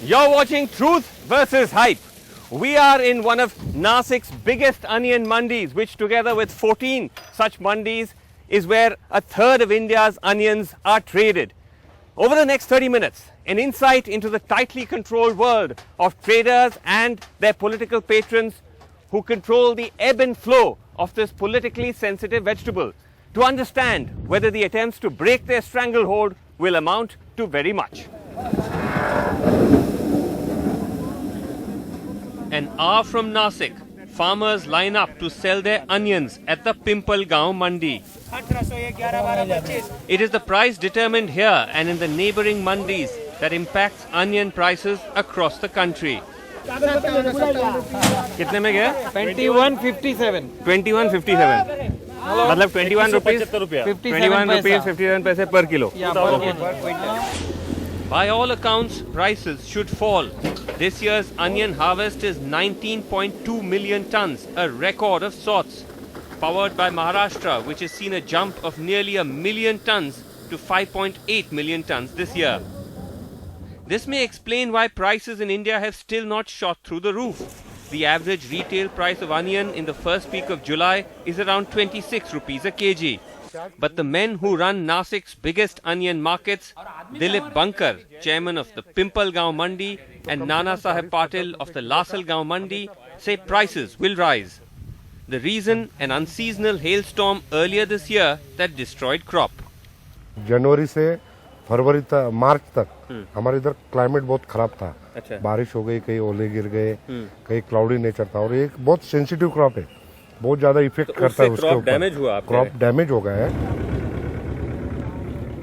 You're watching Truth versus Hype. We are in one of Nasik's biggest onion mandis, which together with 14 such mandis is where a third of India's onions are traded. Over the next 30 minutes, an insight into the tightly controlled world of traders and their political patrons who control the ebb and flow of this politically sensitive vegetable, to understand whether the attempts to break their stranglehold will amount to very much. An hour from Nasik, farmers line up to sell their onions at the Pimpalgaon Mandi. It is the price determined here and in the neighbouring mandis that impacts onion prices across the country. कितने में गया? 2157. 2157. मतलब 21 rupees 21 rupees 57 पैसे per kilo. By all accounts, prices should fall. This year's onion harvest is 19.2 million tons, a record of sorts. Powered by Maharashtra, which has seen a jump of nearly 1 million tons to 5.8 million tons this year. This may explain why prices in India have still not shot through the roof. The average retail price of onion in the first week of July is around 26 rupees a kg. But the men who run Nasik's biggest onion markets, Dilip Bankar, chairman of the Pimpalgaon Mandi, and Nana Saheb Patil of the Lasalgaon Mandi, say prices will rise. The reason, an unseasonal hailstorm earlier this year that destroyed crop. जनवरी से फरवरी तक मार्च तक हमारे इधर climate बहुत खराब था। अच्छा। बारिश हो गई, कहीं ओले गिर गए, कहीं क्लाउडी नेचर था और एक बहुत सेंसिटिव क्रॉप है, बहुत ज्यादा इफेक्ट करता है उसके ऊपर। डैमेज हुआ, क्रॉप डैमेज हो गया है।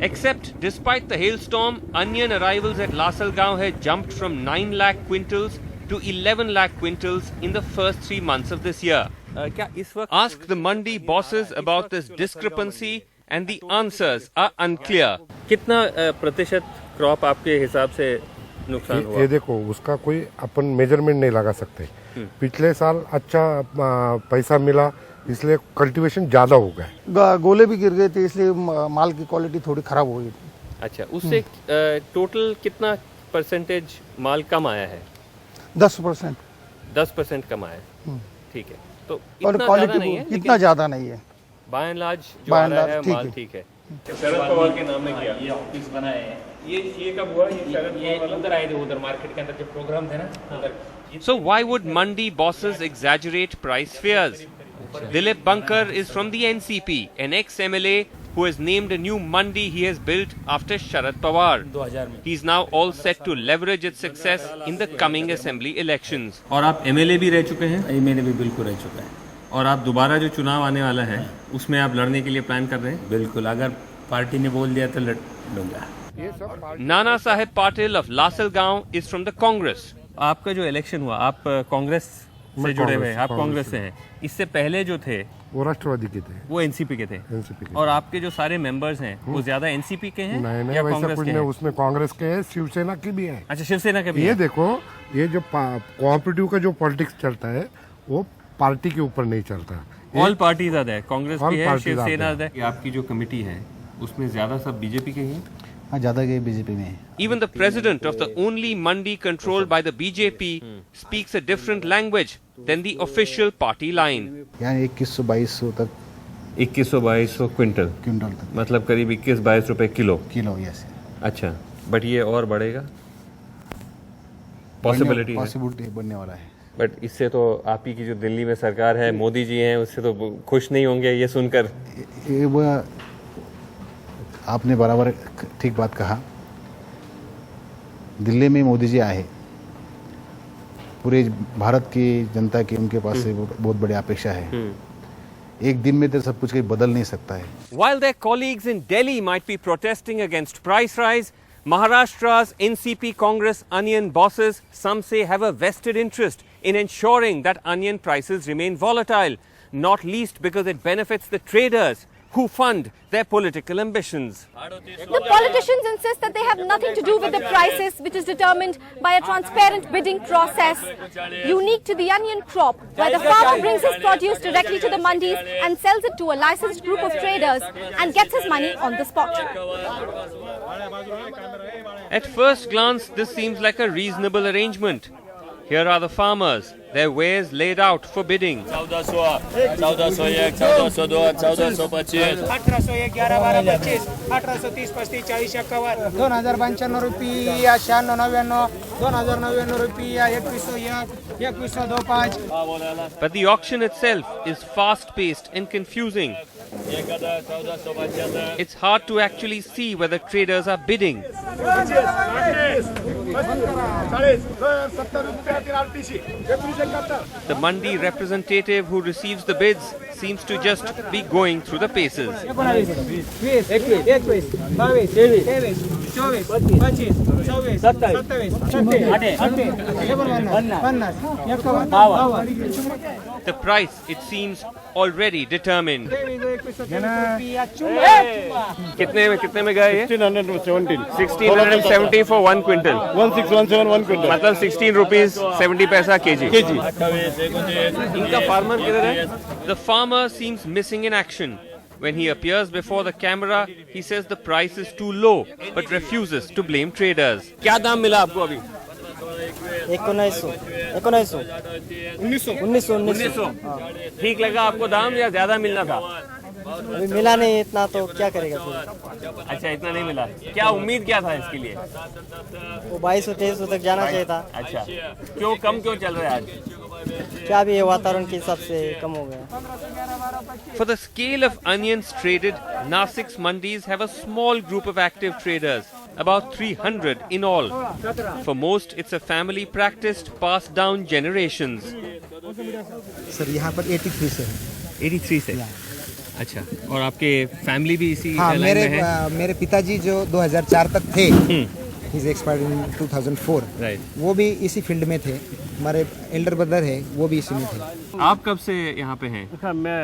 Except despite the hailstorm, onion arrivals at Lasalgaon had jumped from 9 lakh quintals to 11 lakh quintals in the first 3 months of this year. Ask the mandi bosses about this discrepancy and the answers are unclear. कितना प्रतिशत crop आपके हिसाब से नुकसान हुआ? ये देखो, उसका कोई अपन मेजरमेंट नहीं लगा सकते। पिछले साल अच्छा पैसा मिला, इसलिए कल्टीवेशन ज्यादा हो गया। गोले भी गिर गए थे, इसलिए माल की क्वालिटी थोड़ी खराब हो गई थी। अच्छा, उससे टोटल कितना परसेंटेज माल कम आया है? 10%। 10% कम आया है, ठीक है। तो और क्वालिटी इतना ज्यादा नहीं है। बाय एंड लार्ज जो आ रहा है माल ठीक है। शरद पवार के नाम में किया, ये ऑफिस बनाए हैं। ये कब हुआ? ये शरद ये उधर आए थे, उधर मार्केट के अंदर जो प्रोग्राम थे ना उधर। So why would mandi bosses exaggerate price fears? Dilip Bankar is from the NCP, an ex-MLA who has named a new mandi he has built after Sharad Pawar. 2000 में। He is now all set to leverage its success in the coming assembly elections. और आप MLA भी रह चुके हैं? मैंने भी बिल्कुल रह चुका है। और आप दोबारा जो चुनाव आने वाला है उसमें आप लड़ने के लिए प्लान कर रहे हैं? बिल्कुल, अगर पार्टी ने बोल दिया तो लड़ूंगा। Nana Saheb Patil of Lasalgaon is from the Congress. आपका जो इलेक्शन हुआ, आप कांग्रेस से जुड़े हुए हैं, आप कांग्रेस से हैं। इससे पहले जो थे वो राष्ट्रवादी के थे, वो एनसीपी के थे। और आपके जो सारे मेंबर्स हैं वो ज्यादा एनसीपी के हैं नहीं, या वैसा कांग्रेस कुछ के नहीं, हैं? उसमें कांग्रेस के है, शिवसेना की भी है। अच्छा, शिवसेना के भी ये हैं। देखो, ये जो कोऑपरेटिव का जो पॉलिटिक्स चलता है वो पार्टी के ऊपर नहीं चलता। ऑल पार्टीज आते हैं, कांग्रेस की है, parties शिवसेना आते है। आपकी जो कमेटी है उसमें ज्यादा सब बीजेपी के हैं? हाँ, ज्यादा गए बीजेपी में। Even the president of the only mandi controlled by the BJP speaks a different language than the official party line. यहाँ 2100-2200 तक 2100-2200 क्विंटल तक मतलब करीब 21-22 रुपए किलो। यस। अच्छा, बट ये और बढ़ेगा? पॉसिबिलिटी बनने वाला है। बट इससे तो आप ही की जो दिल्ली में सरकार है, मोदी जी हैं, उससे तो खुश नहीं होंगे ये सुनकर। वो आपने बराबर ठीक बात कहा। दिल्ली में मोदी जी आए, पूरे भारत की जनता की उनके पास से बहुत बड़ी अपेक्षा है। एक दिन में तो सब कुछ बदल नहीं सकता है। While their colleagues in Delhi might be protesting against price rise, Maharashtra's NCP Congress onion bosses, some say, have a vested interest in ensuring that onion prices remain volatile, not least because it benefits the traders who fund their political ambitions. The politicians insist that they have nothing to do with the prices, which is determined by a transparent bidding process unique to the onion crop, where the farmer brings his produce directly to the mandis and sells it to a licensed group of traders and gets his money on the spot. At first glance, this seems like a reasonable arrangement. Here are the farmers, their wares laid out for bidding. 1401, 1402, 1425, 1801, 1830, 35, 40, 51, 2095 रुपया, 9699, 2099 रुपया, 2101, 2125. But the auction itself is fast-paced and confusing. It's hard to actually see whether traders are bidding. The mandi representative who receives the bids seems to just be going through the paces. 19, 20, 21, 22, 23, 24, 25, 26, 27, 28, The price, it seems, already determined. कितने में गया ये? 1670 for 1 quintal. 1617 1 quintal. मतलब 16 rupees 70 पैसा kg. इनका farmer किधर है? The farmer seems missing in action. When he appears before the camera, he says the price is too low, but refuses to blame traders. क्या दाम मिला आपको अभी? 1900 ठीक लगा आपको दाम या ज्यादा मिलना था? अभी मिला नहीं इतना, तो क्या करेगा फिर? अच्छा, इतना नहीं मिला। क्या उम्मीद क्या था इसके लिए? वो 2200-2300 तक जाना चाहिए था। अच्छा, कम क्यों चल रहा है आज? क्या भी वातावरण के हिसाब से कम हो गया। For the scale of onions traded, Nasik's mandis have a small group of active traders, about 300 in all. For most, it's a family practiced passed down generations. Sir यहाँ पर 83 से 83 से? अच्छा, और आपके फैमिली भी इसी हाँ, लाइन में है? मेरे पिताजी जो 2004 तक थे, he's expired in 2004, राइट, वो भी इसी फील्ड में थे। हमारे एल्डर ब्रदर है, वो भी इसी में थे। आप कब से यहाँ पे हैं?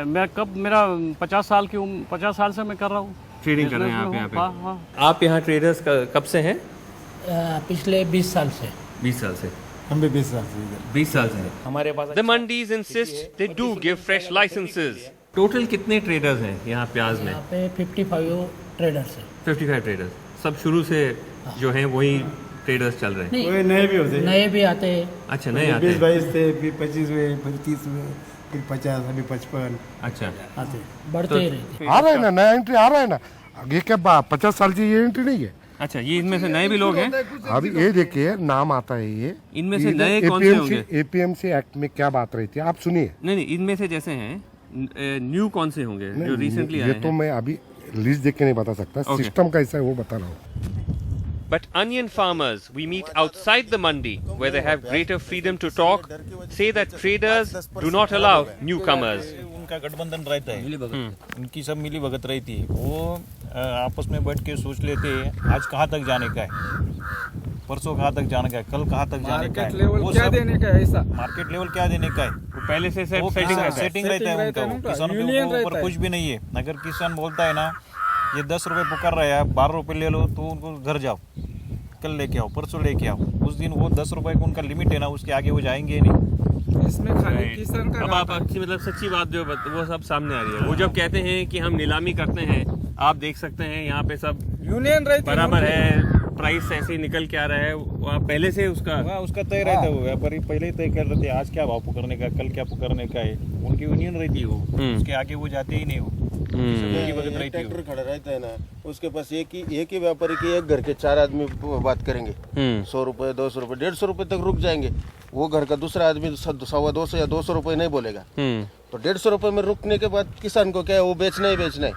मैं कब, मेरा 50 साल की उम्र, 50 साल से मैं कर रहा हूँ, ट्रेडिंग कर रहे हैं आप यहाँ पे? हाँ। आप यहाँ ट्रेडर्स कब से हैं? पिछले 20 साल से। 20 साल से? हम भी 20 साल से 20 साल से हमारे पास। The mandis insist they do give fresh licenses. Total कितने ट्रेडर्स हैं यहाँ प्याज में? यहाँ पे 55 ट्रेडर्स हैं। 55 ट्रेडर्स, सब शुरू से जो हैं वही ट्रेडर्स चल रहे हैं? कोई नए भी होते हैं, नए भी आते हैं। अच्छा, नए आते हैं। 20-22 थे, फिर 25 हुए, फिर 30 हुए, फिर 50, अभी 55। अच्छा, आते बढ़ते ही रहते। आ रहा है ना, नया एंट्री आ रहा है ना। ये क्या 50 साल की ये एंट्री नहीं है? अच्छा, ये इनमें से नए भी लोग हैं? अभी ये देखिए नाम आता है ये। इनमें से नए कौन से होंगे? एपीएमसी एक्ट में क्या बात रही थी, आप सुनिए। नहीं, इनमें से जैसे हैं न्यू कौन से होंगे जो रिसेंटली आए हैं? ये तो मैं अभी लिस्ट देख के नहीं बता सकता, सिस्टम कैसा है वो बता रहा हूँ। But onion farmers we meet outside the mandi, where they have greater freedom to talk, say that traders do not allow newcomers. उनका गठबंधन रहता है, उनकी सब मिली भगत रहती है। वो आपस में बैठ के सोच लेते हैं आज कहाँ तक जाने का है, परसों कहाँ तक जाने का है, कल कहाँ तक जाने का है, वो क्या देने का है, ऐसा मार्केट लेवल क्या देने का है, वो पहले से सेटिंग रहता है उनका। किसानों के ऊपर कुछ भी नहीं है। अगर किसान बोलता है ना ये 10 रुपए पुकार रहा है, 12 रुपए ले लो, तो उनको घर जाओ, कल लेके आओ, परसों लेके आओ। उस दिन वो 10 रुपए का उनका लिमिट है ना, उसके आगे वो जाएंगे नहीं। इसमें खाली किसान का अब आप अच्छी मतलब सच्ची बात जो वो सब सामने आ रही है। वो जब कहते हैं कि हम नीलामी करते हैं, आप देख सकते हैं यहाँ पे सब यूनियन बराबर है, प्राइस ऐसे ही निकल के आ रहा है, पहले से उसका तय रहता है। व्यापारी पहले ही तय कर रहे थे आज क्या भाव पुकारने का, कल क्या पुकारने का है, उनकी यूनियन रहती है, वो उसके आगे वो जाते ही नहीं। वो ट्रैक्टर खड़ा रहता है ना, उसके पास एक ही व्यापारी की एक घर के 4 आदमी बात करेंगे, 100 रुपए, 200 रुपए, 150 रुपए तक रुक जाएंगे। वो घर का दूसरा आदमी 250 या 200 रुपए नहीं बोलेगा, तो 150 रुपए में रुकने के बाद किसान को क्या है, वो बेचना ही बेचना है,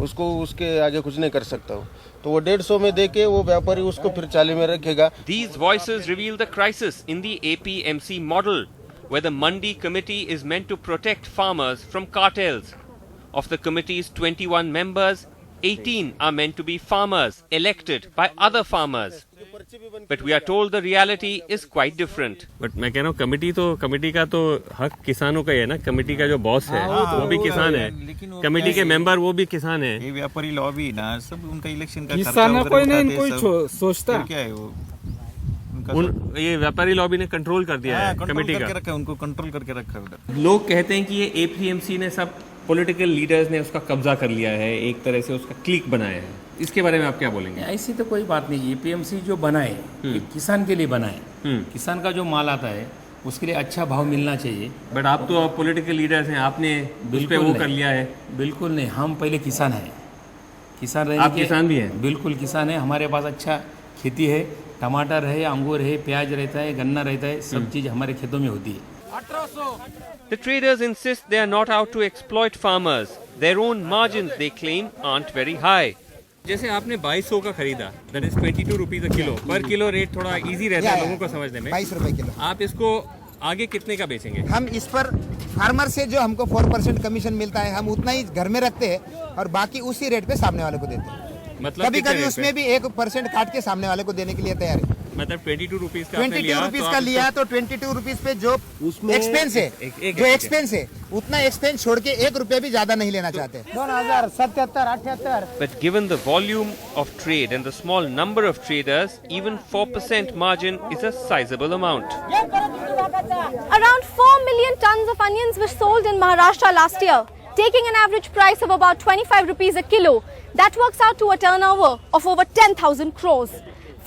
उसको उसके आगे कुछ नहीं कर सकता हो। तो वो 150 में देके वो व्यापारी उसको फिर 40 में रखेगा। These voices reveal the crisis in the APMC model, where the Mandi committee is meant to protect farmers from cartels. Of the committee's 21 members, 18 are meant to be farmers elected by other farmers. But we are told the reality is quite different. But मैं कह रहा हूँ committee का तो हक किसानों का ही है ना। कमेटी का जो बॉस है वो भी किसान है, कमेटी के मेंबर वो भी किसान है। ये व्यापारी लॉबी ना सब उनका इलेक्शन का किसानों को नहीं कोई सोचता क्या है वो ये व्यापारी लॉबी ने कंट्रोल कर दिया है कमेटी का, उनको कंट्रोल करके रखा है। लोग कहते हैं कि ये एपीएमसी ने सब पॉलिटिकल लीडर्स ने उसका कब्जा कर लिया है, एक तरह से उसका क्लिक बनाया है। इसके बारे में आप क्या बोलेंगे? ऐसी तो कोई बात नहीं। एपीएमसी जो बनाए ये किसान के लिए बनाए, किसान का जो माल आता है उसके लिए अच्छा भाव मिलना चाहिए। बट आप तो पॉलिटिकल लीडर्स हैं, आपने बिल्कुल वो कर लिया है। बिल्कुल नहीं, हम पहले किसान हैं, किसान रहने आप किसान भी हैं? बिल्कुल किसान है। हमारे पास अच्छा खेती है, टमाटर है, अंगूर है, प्याज रहता है, गन्ना रहता है, सब चीज़ हमारे खेतों में होती है। The traders insist they are not out to exploit farmers. Their own margins, they claim, aren't very high. जैसे आपने 2200 का खरीदा, that is 22 rupees a kilo, पर किलो रेट थोड़ा इजी रहता है लोगों को समझने में। 22 रुपए किलो। आप इसको आगे कितने का बेचेंगे? हम इस पर फार्मर से जो हमको 4% कमीशन मिलता है, हम उतना ही घर में रखते हैं और बाकी उसी रेट पे सामने वाले को देते हैं। मतलब कभी कभी उसमें भी 1% काट के सामने वाले को देने के लिए तैयार है। मतलब 22 रुपीज का 22 रुपीज का लिया तो 22 रुपीज पे जो एक्सपेंस है, जो एक्सपेंस है उतना एक्सपेंस छोड़ के 1 रुपया भी ज्यादा नहीं लेना चाहते। 2077, 78। But given the volume of trade and the small number of traders, even 4% margin is a sizable amount. Around 4 million tons of onions were sold in Maharashtra last year, taking an average price of about 25 rupees a kilo. That works out to a turnover of over 10,000 crores.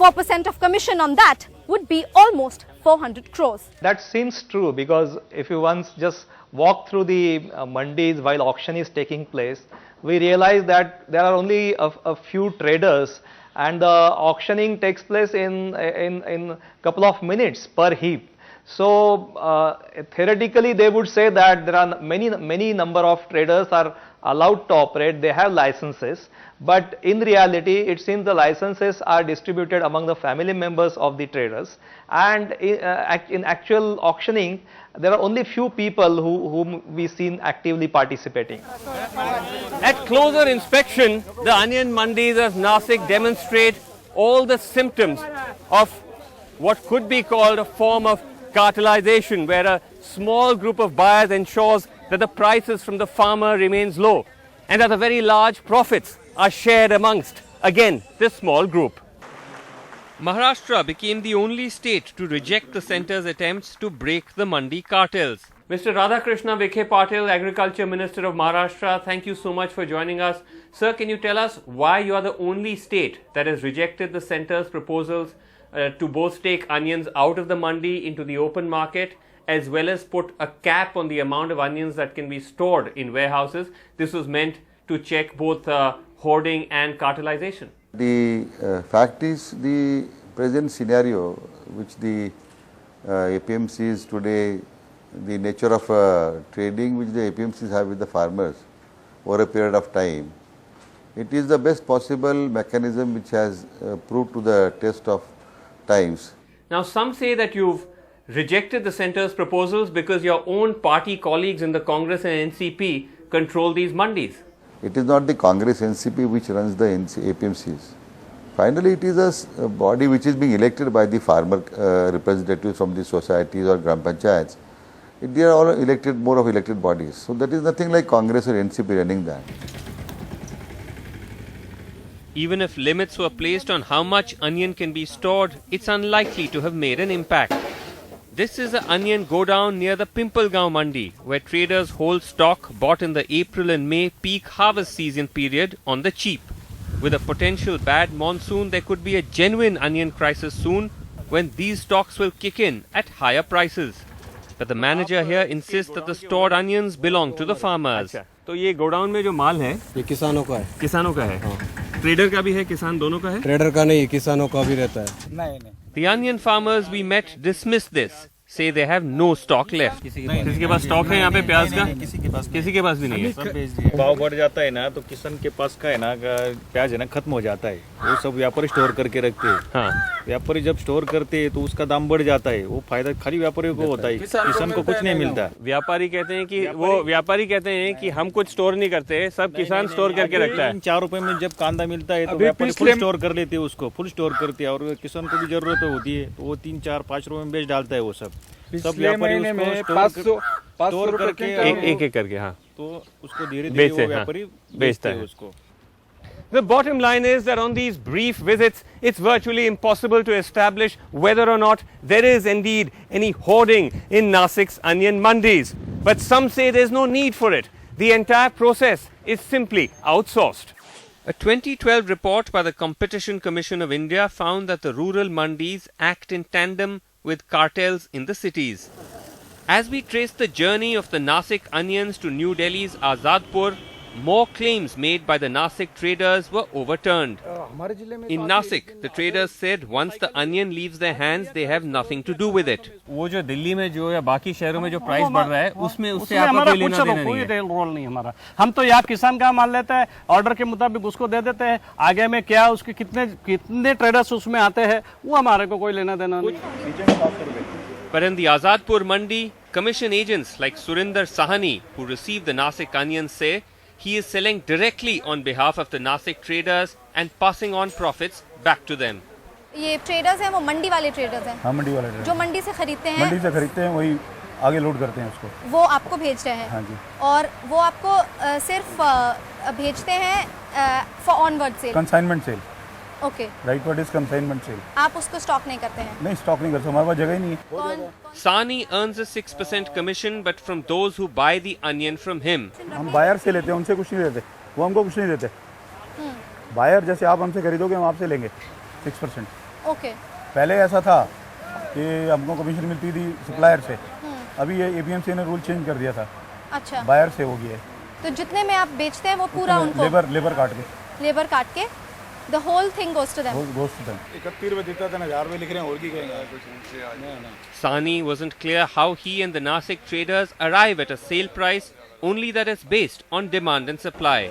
4% of commission on that would be almost 400 crores. That seems true because if you once just walk through the mandis while auction is taking place, we realize that there are only a few traders and the auctioning takes place in couple of minutes per heap. So theoretically they would say that there are many number of traders are allowed to operate, they have licenses, but in reality it seems the licenses are distributed among the family members of the traders, and in actual auctioning there are only few people whom we seen actively participating. At closer inspection, the onion mandis of Nasik demonstrate all the symptoms of what could be called a form of cartelization, where a small group of buyers ensures that the prices from the farmer remains low and that the very large profits are shared amongst, again, this small group. Maharashtra became the only state to reject the centre's attempts to break the mandi cartels. Mr. Radhakrishna Vikhe Patil, Agriculture Minister of Maharashtra, thank you so much for joining us. Sir, can you tell us why you are the only state that has rejected the centre's proposals to both take onions out of the mandi into the open market, as well as put a cap on the amount of onions that can be stored in warehouses? This was meant to check both hoarding and cartelization. The fact is, the present scenario which the APMCs today, the nature of trading which the APMCs have with the farmers over a period of time, it is the best possible mechanism which has proved to the test of times. Now, some say that you've rejected the centre's proposals because your own party colleagues in the Congress and NCP control these mandis. It is not the Congress NCP which runs the APMCs. Finally, it is a body which is being elected by the farmer representatives from the societies or Gram Panchayats. They are all elected, more of elected bodies. So that is nothing like Congress or NCP running that. Even if limits were placed on how much onion can be stored, it's unlikely to have made an impact. This is the onion go down near the Pimpalgaon Mandi, where traders hold stock bought in the April and May peak harvest season period on the cheap. With a potential bad monsoon, there could be a genuine onion crisis soon when these stocks will kick in at higher prices. But the manager here insists that the stored onions belong to the farmers. तो ये godown में जो माल है ये किसानों का है। किसानों का है। ट्रेडर का भी है, किसान दोनों का है। ट्रेडर का नहीं, किसानों का भी रहता है। The onion farmers we met dismissed this, say they have no stock left. किसी के पास स्टॉक है यहाँ पे प्याज का? किसी के पास भी नहीं है। सब बेच दिए। भाव बढ़ जाता है ना तो किसान के पास का है ना प्याज है ना खत्म हो जाता है, वो सब व्यापारी स्टोर करके रखते हैं। हाँ, व्यापारी जब स्टोर करते हैं तो उसका दाम बढ़ जाता है, वो फायदा खाली व्यापारियों को होता है, किसान को कुछ नहीं मिलता। व्यापारी कहते हैं कि हम कुछ स्टोर नहीं करते, सब किसान स्टोर करके रखता है। 4 रुपए में जब कांदा मिलता है तो व्यापारी फुल स्टोर कर लेते हैं, उसको फुल स्टोर करते हैं, और किसान को भी जरूरत होती है तो वो 3, 4, 5 रुपए में बेच डालता है। वो सब व्यापारी उसको स्टोर करके एक करके, हाँ, तो उसको धीरे धीरे वो व्यापारी बेचता है उसको। The bottom line is that on these brief visits, it's virtually impossible to establish whether or not there is indeed any hoarding in Nasik's onion mandis. But some say there's no need for it. The entire process is simply outsourced. A 2012 report by the Competition Commission of India found that the rural mandis act in tandem with cartels in the cities. As we trace the journey of the Nasik onions to New Delhi's Azadpur, more claims made by the Nasik traders were overturned. In Nasik, the traders said once the onion leaves their hands, they have nothing to do with it. वो जो दिल्ली में जो या बाकी शहरों में जो price बढ़ रहा है, उसमें उससे आपका कोई लेना देना नहीं है। रोल नहीं हमारा। हम तो यहाँ किसान का माल लेते हैं, ऑर्डर के मुताबिक उसको दे देते हैं, आगे में क्या उसके कितने ट्रेडर्स उसमें आते हैं, वो हमारे को कोई लेना देना नहीं। But in the Azadpur Mandi, commission agents like Surinder Sahani, who received the Nasik onions, say he is selling directly on behalf of the Nasik traders and passing on profits back to them. ये traders हैं वो मंडी वाले traders हैं? हाँ, मंडी वाले traders जो मंडी से खरीदते हैं? मंडी से खरीदते हैं, वही आगे लोड करते हैं उसको। वो आपको भेज रहे हैं? हाँ जी। और वो आपको सिर्फ भेजते हैं for onward sale? Consignment sale. Okay. Right word is consignment sale. आप उसको स्टॉक नहीं करते हैं? नहीं, स्टॉक नहीं करते, हमारे पास जगह ही नहीं है। Sani earns a 6% commission, but from those who buy the onion from him. हम बायर से लेते हैं, उनसे कुछ नहीं देते, वो हमको कुछ नहीं देते। बायर जैसे आप हमसे खरीदोगे हम आपसे लेंगे 6%। ओके। पहले ऐसा था कि हमको कमीशन मिलती थी सप्लायर से, अभी ये एपीएमसी ने रूल चेंज कर दिया था। अच्छा। बायर से हो गया है। तो जितने में आप बेचते हैं वो पूरा उनको लेबर काट के the whole thing goes to them. 31 रुपए देता था ना, 1000 रुपए लिख रहे हैं, और की कहेंगे। Sani wasn't clear how he and the Nasik traders arrive at a sale price only that is based on demand and supply.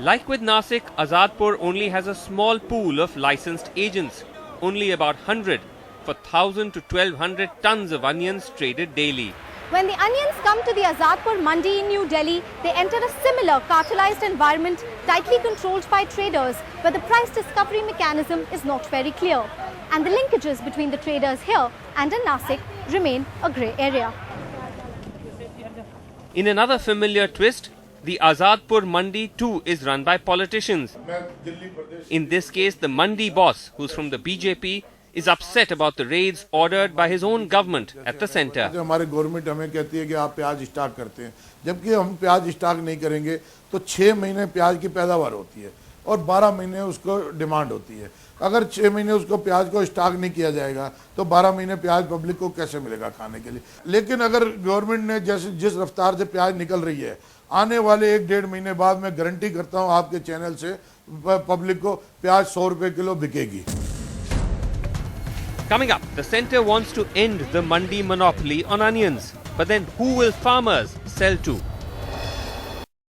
Like with Nasik, Azadpur only has a small pool of licensed agents, only about 100 for 1000 to 1200 tons of onions traded daily. When the onions come to the Azadpur Mandi in New Delhi, they enter a similar cartelized environment tightly controlled by traders, where the price discovery mechanism is not very clear, and the linkages between the traders here and in Nasik remain a grey area. In another familiar twist, the Azadpur Mandi too is run by politicians. In this case, the Mandi boss, who's from the BJP, is upset about the raids ordered by his own government at the center. हमारे government हमें कहती है कि आप प्याज stock करते हैं, जबकि हम प्याज स्टॉक नहीं करेंगे तो 6 महीने प्याज की पैदावार होती है और 12 महीने उसको डिमांड होती है। अगर 6 महीने उसको प्याज को स्टॉक नहीं किया जाएगा तो 12 महीने प्याज पब्लिक को कैसे मिलेगा खाने के लिए। लेकिन अगर गवर्नमेंट ने जिस रफ्तार से प्याज निकल रही है, आने वाले 1-1.5 महीने बाद मैं गारंटी करता हूँ आपके चैनल से पब्लिक को प्याज 100 रुपए किलो बिकेगी। Coming up, the centre wants to end the mandi monopoly on onions. But then who will farmers sell to?